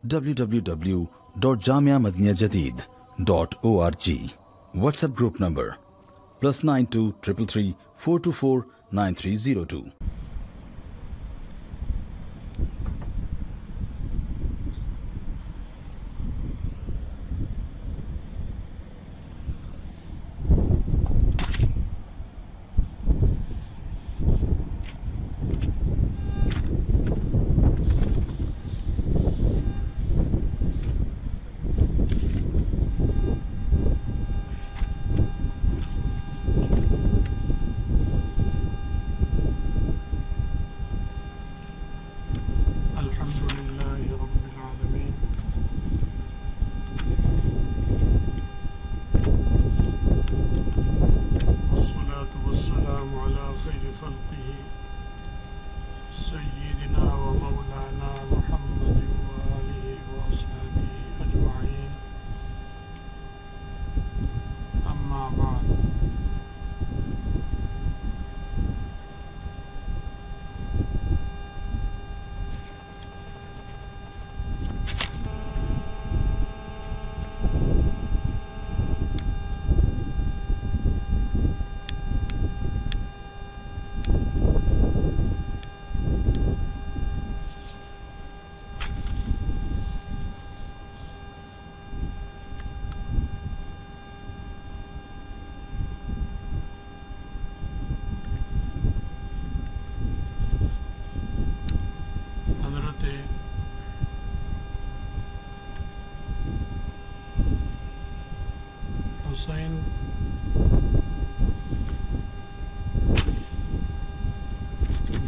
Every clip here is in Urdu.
www.jamiamadiniyajadid.org. WhatsApp group number +92 333 424 9302. حسین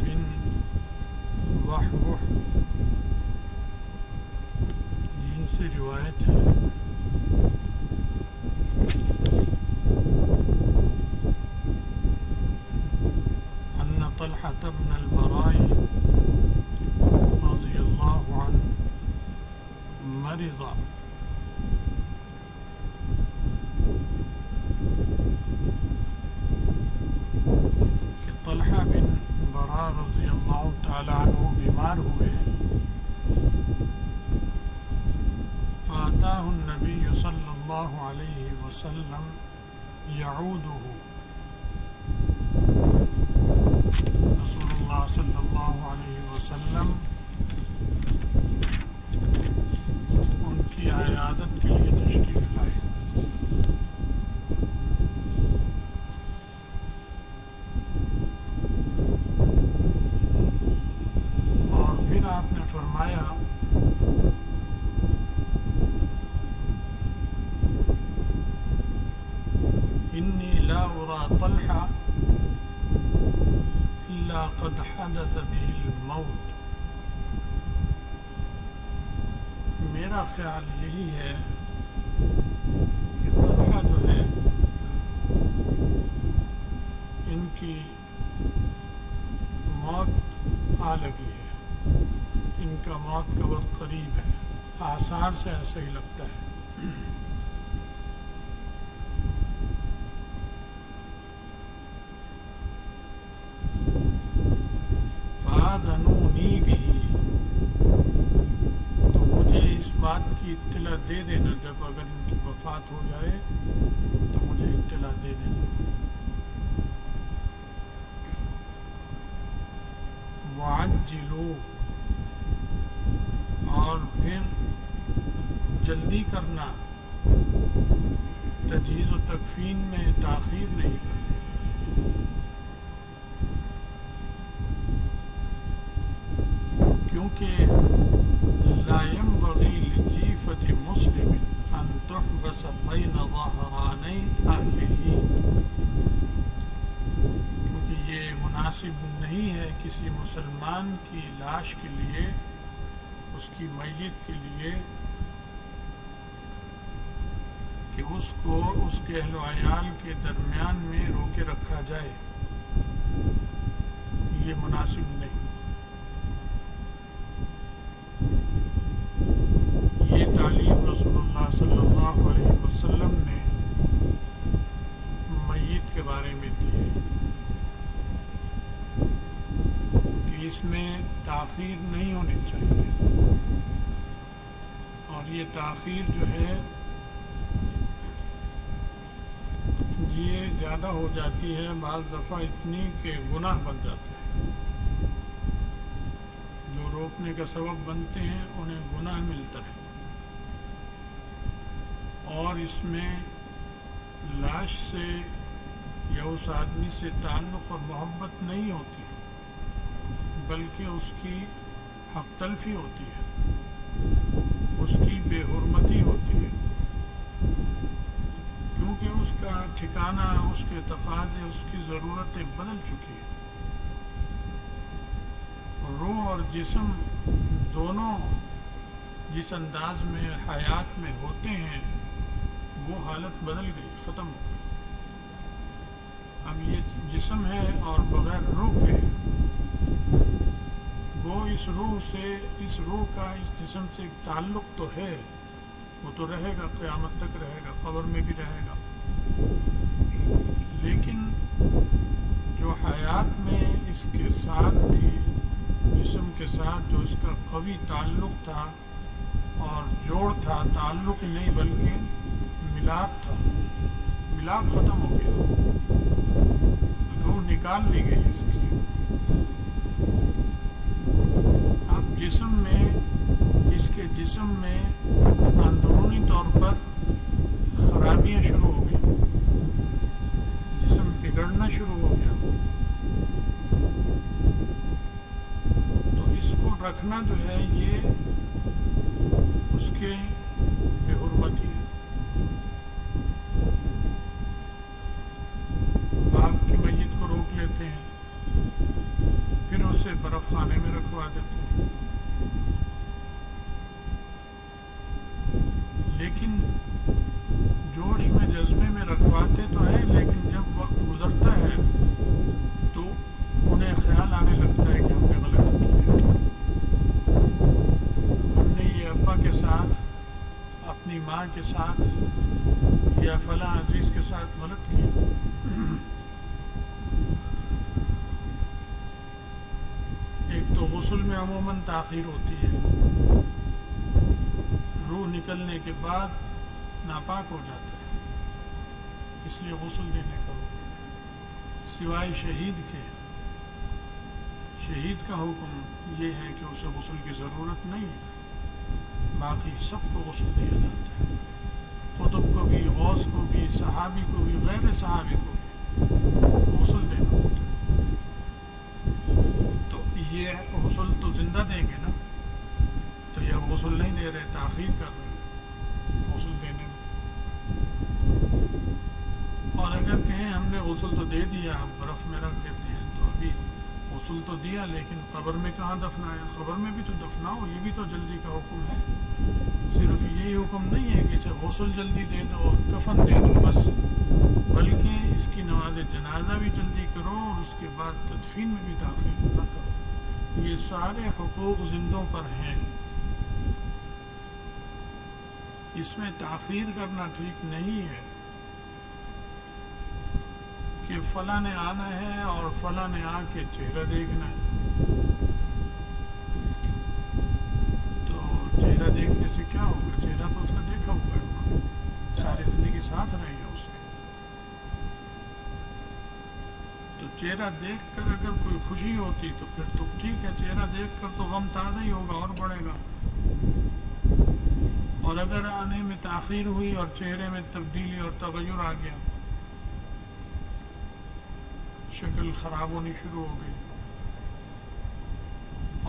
بن وحوح جن سے روایت ہے ان طلحة بن البراء رضی اللہ عنہ مرض طلحہ بن برا رضی اللہ تعالی عنہ بیمار ہوئے فاتاہ النبی صلی اللہ علیہ وسلم یعودہ رسول اللہ صلی اللہ علیہ وسلم ان کی عیادت کے لیے تشریف لائے آپ نے فرمایا انی لا ارى طلحہ الا قد حدث به الموت، میرا خیال یہی ہے کہ طلحہ جو ہے ان کی موت آ لگی ہے، ان کا موت کا وقت قریب ہے، آثار سے ایسا ہی لگتا ہے۔ فَآذَنُونِي بِهِ، تو مجھے اس بات کی اطلاع دے دینا، جب اگر ان کی وفات ہو جائے تو مجھے اطلاع دے دینا۔ وَعَجِّلُوا، اور پھر جلدی کرنا، تجہیز و تکفین میں تاخیر نہیں کرنی۔ کیونکہ لا ينبغي لجیفة مسلم ان تحبس بین ظہرانی اہلہ، کیونکہ یہ مناسب نہیں ہے کسی مسلمان کی لاش کے لیے، اس کی میت کے لیے، کہ اس کو اس کے اہل و عیال کے درمیان میں روکے رکھا جائے، یہ مناسب نہیں۔ یہ تعلیم رسول اللہ صلی اللہ علیہ وسلم نے میت کے بارے میں دی ہے کہ اس میں تاخیر نہیں ہونی چاہیے۔ یہ تاخیر جو ہے یہ زیادہ ہو جاتی ہے، بعض دفعہ اتنی کہ گناہ بن جاتا ہے. جو روکنے کا سبب بنتے ہیں انہیں گناہ ملتا ہے. اور اس میں لاش سے یا اس آدمی سے تعلق اور محبت نہیں ہوتی، بلکہ اس کی حق تلفی ہوتی ہے، اس کی بے حرمتی ہوتی ہے، کیونکہ اس کا ٹھکانہ، اس کے تقاضے، اس کی ضرورتیں بدل چکی ہیں. روح اور جسم دونوں جس انداز میں حیات میں ہوتے ہیں وہ حالت بدل گئی، ختم ہو گئی. اب یہ جسم ہے اور بغیر روح کے وہ اس روح سے، اس روح کا اس جسم سے ایک تعلق تو ہے، وہ تو رہے گا، قیامت تک رہے گا، قبر میں بھی رہے گا. لیکن جو حیات میں اس کے ساتھ تھی، جسم کے ساتھ جو اس کا قوی تعلق تھا اور جوڑ تھا، تعلق ہی نہیں بلکہ ملاپ تھا، ملاپ ختم ہو گیا، روح نکال لی گئی اس کی. اب جسم میں، اس کے جسم میں اندرونی طور پر خرابیاں شروع ہو گئی، جسم بگڑنا شروع ہو گیا. تو اس کو رکھنا جو ہے یہ اس کے بے حرمتی ہے. باپ کی میت کو روک لیتے ہیں، پھر اسے برف خانے میں رکھوا دیتے ہیں. لیکن جوش میں، جذبے میں رکھواتے تو ہیں، لیکن جب وقت گزرتا ہے تو انہیں خیال آنے لگتا ہے کہ ہم نے غلط کیا، ہم نے یہ ابا کے ساتھ، اپنی ماں کے ساتھ یا فلاں عزیز کے ساتھ غلط کیا. ایک تو غسل میں عموماً تاخیر ہوتی ہے، روح نکلنے کے بعد ناپاک ہو جاتا ہے، اس لیے غسل دینے کا حکم، سوائے شہید کے. شہید کا حکم یہ ہے کہ اسے غسل کی ضرورت نہیں ہے، باقی سب کو غسل دیا جاتا ہے، قطب کو بھی، غوث کو بھی، صحابی کو بھی، غیر صحابی کو بھی غسل دینا ہوتا ہے. تو یہ غسل تو زندہ دیں گے نا، تو یہ اب غسل نہیں دے رہے، تاخیر کر رہے غسل دینے میں. اور اگر کہیں ہم نے غسل تو دے دیا، ہم برف میں رکھ دیتے ہیں، تو ابھی غسل تو دیا لیکن قبر میں کہاں دفنایا؟ قبر میں بھی تو دفناؤ، یہ بھی تو جلدی کا حکم ہے. صرف یہی حکم نہیں ہے کہ اسے غسل جلدی دے دو اور کفن دے دو بس، بلکہ اس کی نماز جنازہ بھی جلدی کرو اور اس کے بعد تدفین میں بھی تاخیر نہ کرو. یہ سارے حقوق زندوں پر ہیں، اس میں تاخیر کرنا ٹھیک نہیں ہے کہ فلاں نے آنا ہے اور فلاں نے آ کے چہرہ دیکھنا ہے. تو چہرہ دیکھنے سے کیا ہوگا؟ چہرہ تو اس کا دیکھا ہوگا، ساری زندگی ساتھ رہے گا اس کے. تو چہرہ دیکھ کر اگر کوئی خوشی ہوتی تو پھر تو ٹھیک ہے، چہرہ دیکھ کر تو غم تازہ ہی ہوگا اور بڑھے گا. اور اگر آنے میں تاخیر ہوئی اور چہرے میں تبدیلی اور تغیر آ گیا، شکل خراب ہونی شروع ہو گئی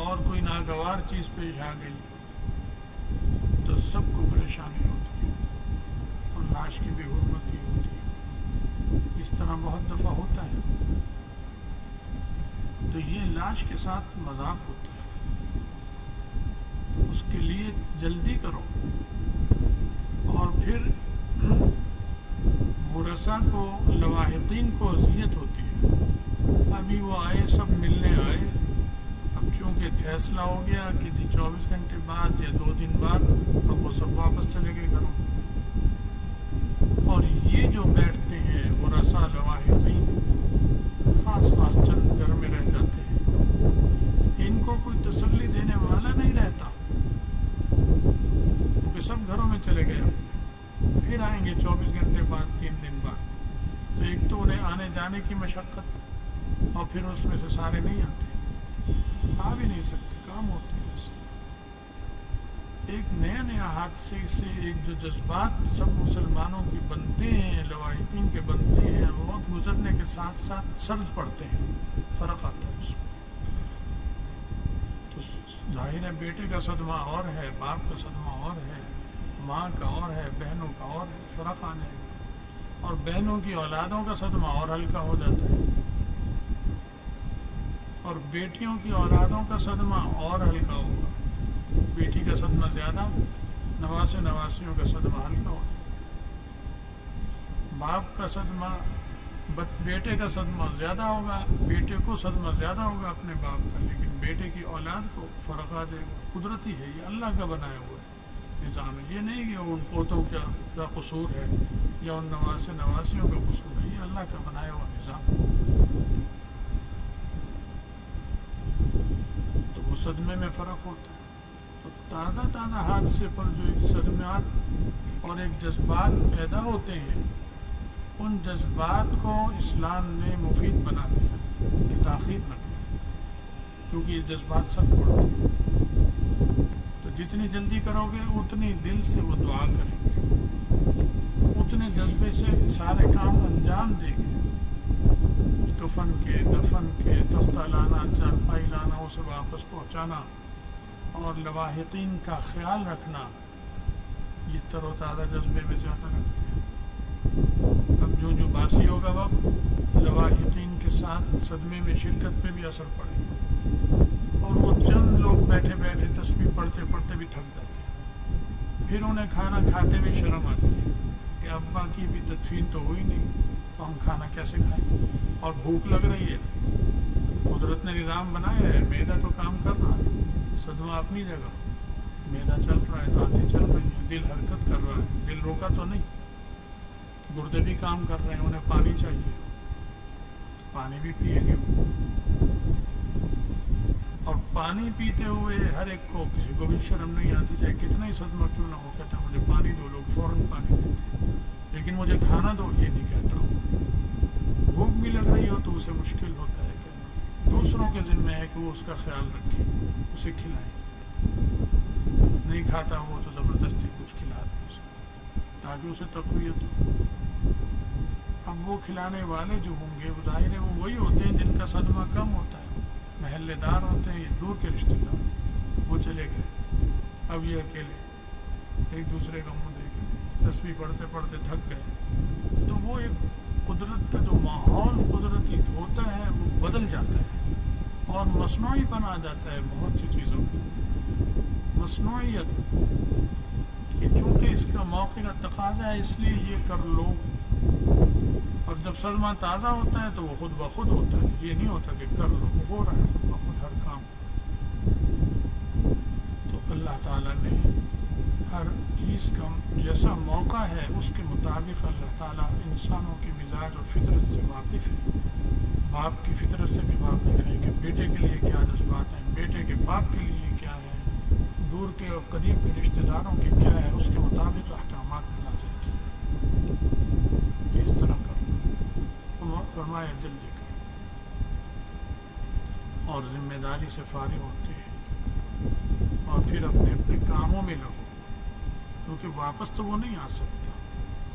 اور کوئی ناگوار چیز پیش آ گئی، تو سب کو پریشانی ہوتی ہے اور لاش کی بے حرمتی ہوتی ہے. اس طرح بہت دفعہ ہوتا ہے. تو یہ لاش کے ساتھ مذاق ہوتا ہے، اس کے لیے جلدی کرو. اور پھر ورثہ کو، لواحقین کو اذیت ہوتی ہے. ابھی وہ آئے، سب ملنے آئے، اب چونکہ فیصلہ ہو گیا کہ 24 گھنٹے بعد یا 2 دن بعد اب وہ سب واپس چلے گئے گھروں. اور یہ جو بیٹھتے ہیں ورثہ، لواحقین، خاص چند گھر میں رہ جاتے ہیں، ان کو کوئی تسلی دینے والا نہیں رہتا. کہ سب گھروں میں چلے گئے پھر آئیں گے 24 گھنٹے بعد 3 دن بعد، تو ایک تو انہیں آنے جانے کی مشقت، اور پھر اس میں سے سارے نہیں آتے، آ بھی نہیں سکتے، کام ہوتے ہیں ایسے۔ ایک نیا حادثے سے ایک جو جذبات سب مسلمانوں کے بنتے ہیں، لواحقین کے بنتے ہیں، وقت گزرنے کے ساتھ ساتھ سرد پڑتے ہیں، فرق آتا ہے اس میں۔ تو ظاہر ہے بیٹے کا صدمہ اور ہے، باپ کا صدمہ اور ہے، ماں کا اور ہے، بہنوں کا اور ہے، فرق آنے گا، اور بہنوں کی اولادوں کا صدمہ اور ہلکا ہو جاتا ہے، اور بیٹیوں کی اولادوں کا صدمہ اور ہلکا ہوگا، بیٹی کا صدمہ زیادہ، نواسیوں کا صدمہ ہلکا ہوگا، باپ کا صدمہ، بیٹے کا صدمہ زیادہ ہوگا، بیٹے کو صدمہ زیادہ ہوگا اپنے باپ کا، لیکن بیٹے کی اولاد کو فرق آ جائے گا۔ قدرتی ہے، یہ اللہ کا بنایا ہوا ہے نظام ہے، یہ نہیں کہ ان پوتوں کا قصور ہے یا ان نواسیوں کا قصور ہے، یہ اللہ کا بنایا ہوا نظام ہے۔ تو وہ صدمے میں فرق ہوتا ہے۔ تو تازہ حادثے پر جو ایک صدمات اور ایک جذبات پیدا ہوتے ہیں، ان جذبات کو اسلام نے مفید بنا دیا کہ تاخیر نہ کرے، کیونکہ یہ جذبات سب پڑتے ہیں، تو جتنی جلدی کرو گے اتنی دل سے وہ دعا کریں گے، اتنے جذبے سے سارے کام انجام دیں گے، کفن کے، دفن کے، تختہ لانا، چارپائی لانا، اسے واپس پہنچانا اور لواحقین کا خیال رکھنا، یہ تر و تازہ جذبے میں زیادہ رکھتے ہیں۔ اب جو باسی ہوگا وقت، لواحقین کے ساتھ صدمے میں شرکت پہ بھی اثر پڑے گا، اور وہ چند لوگ بیٹھے بیٹھے تسبیح پڑھتے پڑھتے بھی تھک جاتے ہیں، پھر انہیں کھانا کھاتے ہوئے شرم آتی ہے کہ ابا کی بھی تدفین تو ہوئی نہیں، تو ہم کھانا کیسے کھائیں، اور بھوک لگ رہی ہے، قدرت نے نظام بنایا ہے، معدہ تو کام کر رہا ہے، صدمہ اپنی جگہ، معدہ چل رہا ہے، آنتیں چل رہی ہیں، دل حرکت کر رہا ہے، دل روکا تو نہیں، گردے بھی کام کر رہے ہیں، انہیں پانی چاہیے، پانی بھی پیئیں گے، اور پانی پیتے ہوئے ہر ایک کو، کسی کو بھی شرم نہیں آتی، چاہے کتنا ہی صدمہ کیوں نہ ہو، کہتا مجھے پانی دو، لوگ فوراً پانی دیتے ہیں، لیکن مجھے کھانا دو یہ نہیں کہتا ہوں۔ بھوک بھی لگ رہی ہو تو اسے مشکل ہوتا ہے کہنا، دوسروں کے ذمہ ہے کہ وہ اس کا خیال رکھیں، اسے کھلائیں، نہیں کھاتا وہ تو زبردستی کچھ کھلا دیں اسے تاکہ اسے تقویت ہو۔ اب وہ کھلانے والے جو ہوں گے، ظاہر ہے وہ وہی ہوتے ہیں جن کا صدمہ کم ہوتا ہے، محلے دار ہوتے ہیں یا دور کے رشتہ دار، وہ چلے گئے، اب یہ اکیلے ایک دوسرے کا منہ دیکھیں، تسبیح پڑھتے پڑھتے تھک گئے، تو وہ ایک قدرت کا جو ماحول قدرتی ہوتا ہے وہ بدل جاتا ہے، اور مصنوعی پن آ جاتا ہے بہت سی چیزوں کی، مصنوعیت کہ چونکہ اس کا موقع کا تقاضا ہے اس لیے یہ کر لو، اور جب صدمہ تازہ ہوتا ہے تو وہ خود بخود ہوتا ہے، یہ نہیں ہوتا کہ کر لو، ہو رہا ہے خود بخود ہر کام۔ تو اللہ تعالیٰ نے ہر چیز کا جیسا موقع ہے اس کے مطابق اللہ تعالیٰ انسانوں کے مزاج اور فطرت سے واقف ہے، باپ کی فطرت سے بھی واقف ہے کہ بیٹے کے لیے کیا جذبات ہیں، بیٹے کے باپ کے لیے کیا ہے، دور کے اور قریب کے رشتہ داروں کے کیا ہے، اس کے مطابق احکامات نازل کیے کہ اس طرح کرو، فرمایا جلدی کرو، اور ذمہ داری سے فارغ ہوتے ہیں، اور پھر اپنے اپنے کاموں میں لگو، کیونکہ واپس تو وہ نہیں آ سکتا،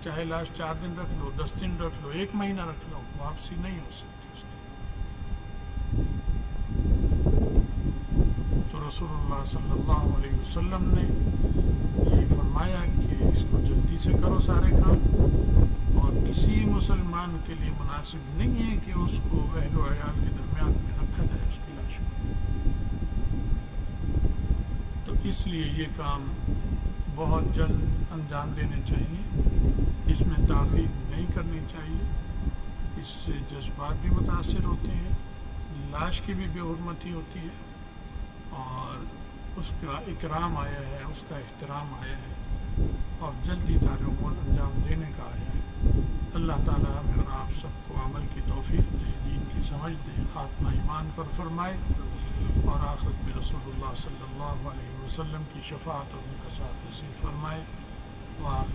چاہے لاش 4 دن رکھ لو، 10 دن رکھ لو، 1 مہینہ رکھ لو، واپسی نہیں ہو سکتی اس کی۔ تو رسول اللہ صلی اللہ علیہ وسلم نے یہ فرمایا کہ اس کو جلدی سے کرو سارے کام، اور کسی مسلمان کے لیے مناسب نہیں ہے کہ اس کو اہل و عیال کے درمیان میں رکھا جائے اس کی لاش کو، تو اس لیے یہ کام بہت جلد انجام دینے چاہیے، اس میں تاخیر نہیں کرنی چاہیے، اس سے جذبات بھی متاثر ہوتے ہیں، لاش کی بھی بے حرمتی ہوتی ہے، اور اس کا اکرام آیا ہے، اس کا احترام آیا ہے، اور جلدی امور انجام دینے کا آیا ہے۔ اللہ تعالیٰ ہمیں اور آپ سب کو عمل کی توفیق دے، دین کی سمجھ دے، خاتمہ ایمان پر فرمائے، اور آخرت میں رسول اللہ صلی اللہ علیہ وسلم کی شفاعت اور ان کا ساتھ نصیب فرمائے۔ فرمائے. وآخر